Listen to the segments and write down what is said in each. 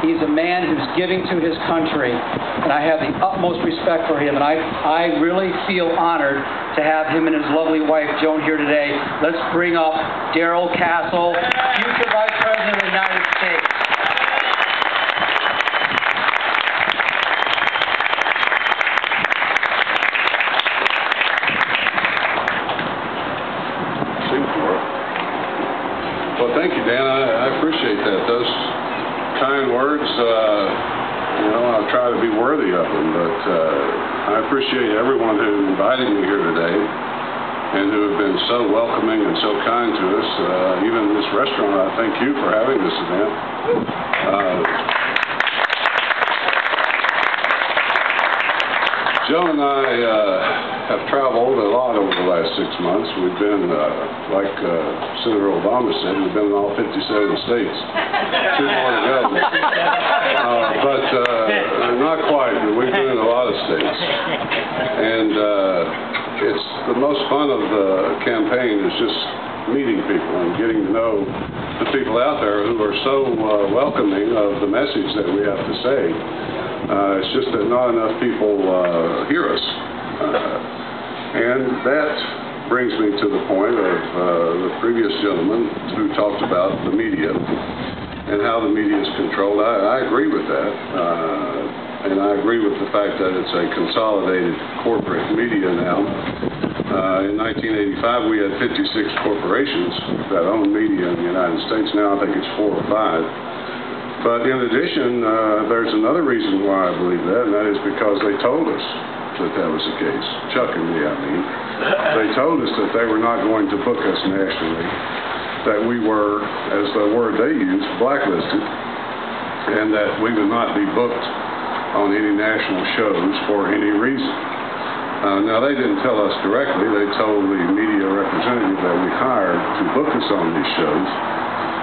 He's a man who's giving to his country, and I have the utmost respect for him, and I really feel honored to have him and his lovely wife, Joan, here today. Let's bring up Darrell Castle, future Vice President of the United States. Well, thank you, Dan. I appreciate that. Those kind words, you know, I'll try to be worthy of them, but I appreciate everyone who invited me here today and who have been so welcoming and so kind to us. Even this restaurant, I thank you for having this event. Joan and I have traveled a lot over the last 6 months. We've been, like Senator Obama said, we've been in all 57 states. 2 more to go. But not quite, but we've been in a lot of states. And it's the most fun of the campaign is just meeting people and getting to know the people out there who are so welcoming of the message that we have to say. It's just that not enough people hear us. And that brings me to the point of the previous gentleman who talked about the media and how the media is controlled. I agree with that. And I agree with the fact that it's a consolidated corporate media now. In 1985, we had 56 corporations that owned media in the United States. Now I think it's 4 or 5. But in addition, there's another reason why I believe that, and that is because they told us that that was the case. Chuck and me, I mean. They told us that they were not going to book us nationally, that we were, as the word they used, blacklisted, and that we would not be booked on any national shows for any reason. Now, they didn't tell us directly. They told the media representative that we hired to book us on these shows.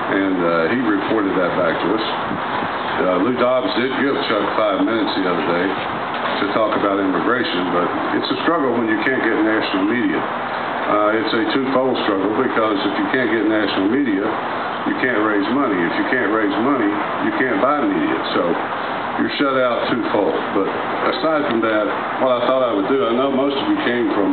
And he reported that back to us. Lou Dobbs did give Chuck 5 minutes the other day to talk about immigration, but it's a struggle when you can't get national media. It's a twofold struggle because if you can't get national media, you can't raise money. If you can't raise money, you can't buy media. So you're shut out twofold. But aside from that, what I thought I would do, I know most of you came from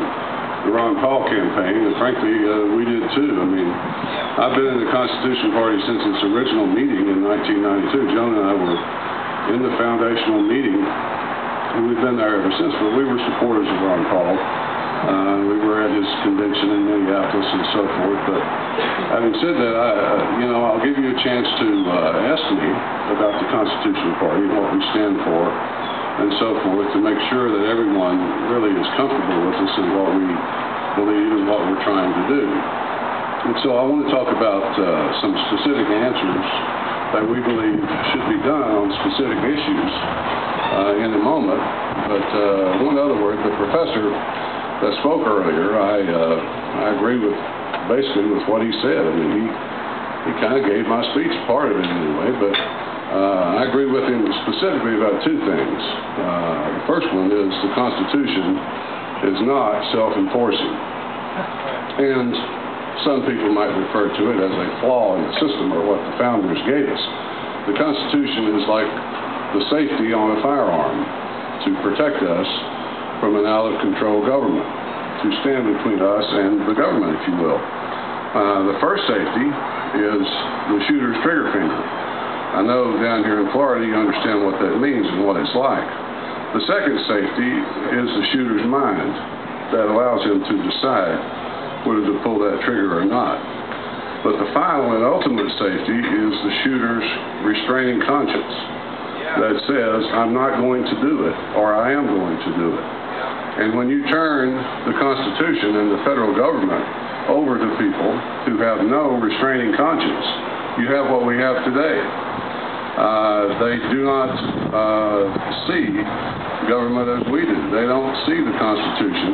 the Ron Paul campaign, and frankly, we did too. I mean, I've been in the Constitution Party since its original meeting in 1992. Joan and I were in the foundational meeting, and we've been there ever since, but we were supporters of Ron Paul. We were at his convention in Minneapolis and so forth, but having said that, you know, I'll give you a chance to ask me about the Constitution Party and what we stand for, and so forth, to make sure that everyone really is comfortable with us and what we believe and what we're trying to do. And so I want to talk about some specific answers that we believe should be done on specific issues in a moment. But one other word, the professor that spoke earlier, I agree with basically with what he said. I mean, he kind of gave my speech part of it anyway, but I agree with him specifically about 2 things. The first one is the Constitution is not self-enforcing. And some people might refer to it as a flaw in the system or what the founders gave us. The Constitution is like the safety on a firearm to protect us from an out-of-control government, to stand between us and the government, if you will. The first safety is the shooter's trigger finger. I know down here in Florida you understand what that means and what it's like. The second safety is the shooter's mind that allows him to decide whether to pull that trigger or not. But the final and ultimate safety is the shooter's restraining conscience that says, I'm not going to do it, or I am going to do it. And when you turn the Constitution and the federal government over to people who have no restraining conscience, you have what we have today. They do not see government as we do. They don't see the Constitution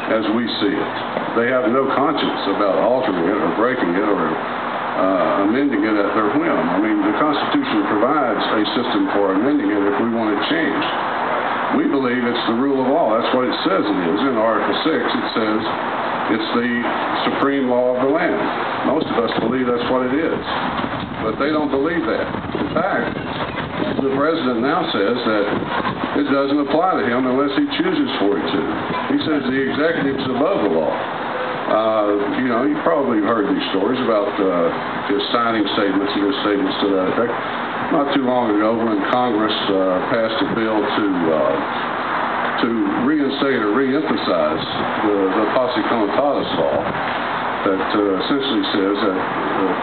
as we see it. They have no conscience about altering it or breaking it or amending it at their whim. I mean, the Constitution provides a system for amending it if we want it changed. We believe it's the rule of law. That's what it says it is. In Article 6, it says it's the supreme law of the land. Most of us believe that's what it is. But they don't believe that. In fact, the president now says that it doesn't apply to him unless he chooses for it to. He says the executive's above the law. You know, you probably heard these stories about his signing statements and his statements to that effect. Not too long ago, when Congress passed a bill to reinstate or reemphasize the posse comitatus law that essentially says that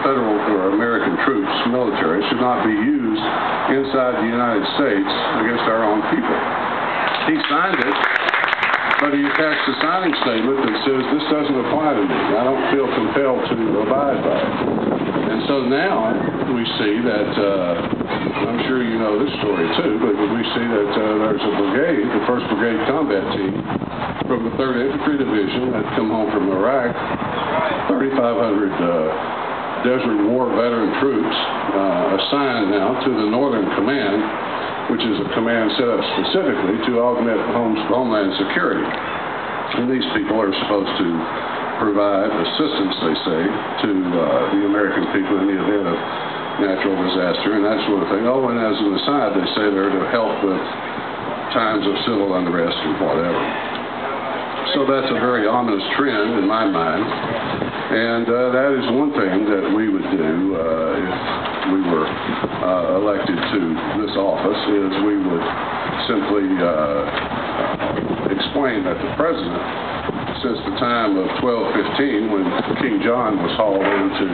federal or American troops, military, should not be used inside the United States against our own people. He signed it, but he attached a signing statement that says this doesn't apply to me. I don't feel compelled to abide by it. And so now we see that, I'm sure you know this story too, but we see that there's a brigade, the 1st Brigade Combat Team from the 3rd Infantry Division that come home from Iraq, 3,500 Desert War veteran troops assigned now to the Northern Command, which is a command set up specifically to augment Homeland Security. And these people are supposed to provide assistance, they say, to the American people in the event of natural disaster and that sort of thing. Oh, and as an aside, they say they're to help with times of civil unrest and whatever. So that's a very ominous trend in my mind. And that is one thing that we would do if we were elected to this office, is we would simply explain that the president, since the time of 1215, when King John was hauled in to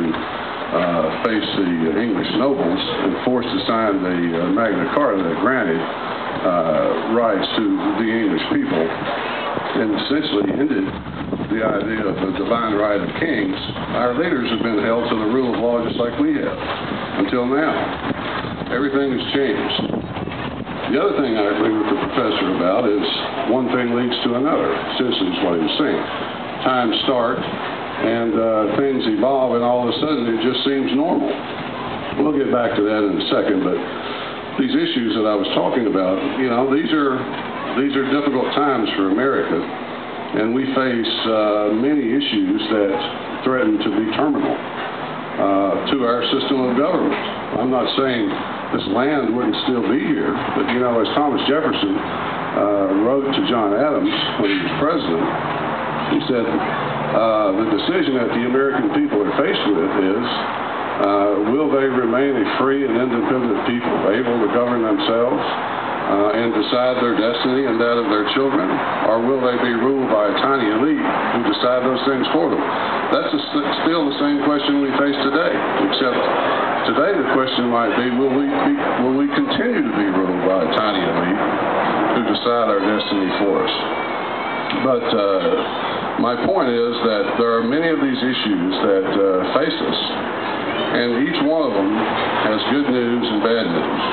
face the English nobles and forced to sign the Magna Carta that granted rights to the English people, and essentially ended the idea of the divine right of kings, our leaders have been held to the rule of law just like we have, until now. Everything has changed. The other thing I agree with the professor about is one thing leads to another, essentially is what he was saying. Times start, and things evolve, and all of a sudden it just seems normal. We'll get back to that in a second, but these issues that I was talking about, you know, these are difficult times for America, and we face many issues that threaten to be terminal to our system of government. I'm not saying this land wouldn't still be here, but you know, as Thomas Jefferson wrote to John Adams when he was president, he said, the decision that the American people are faced with is, will they remain a free and independent people, able to govern themselves and decide their destiny and that of their children, or will they be ruled by a tiny elite who decide those things for them? That's still the same question we face today, except today the question might be, will we continue to be ruled by a tiny elite who decide our destiny for us? But my point is that there are many of these issues that face us, and each one of them has good news and bad news.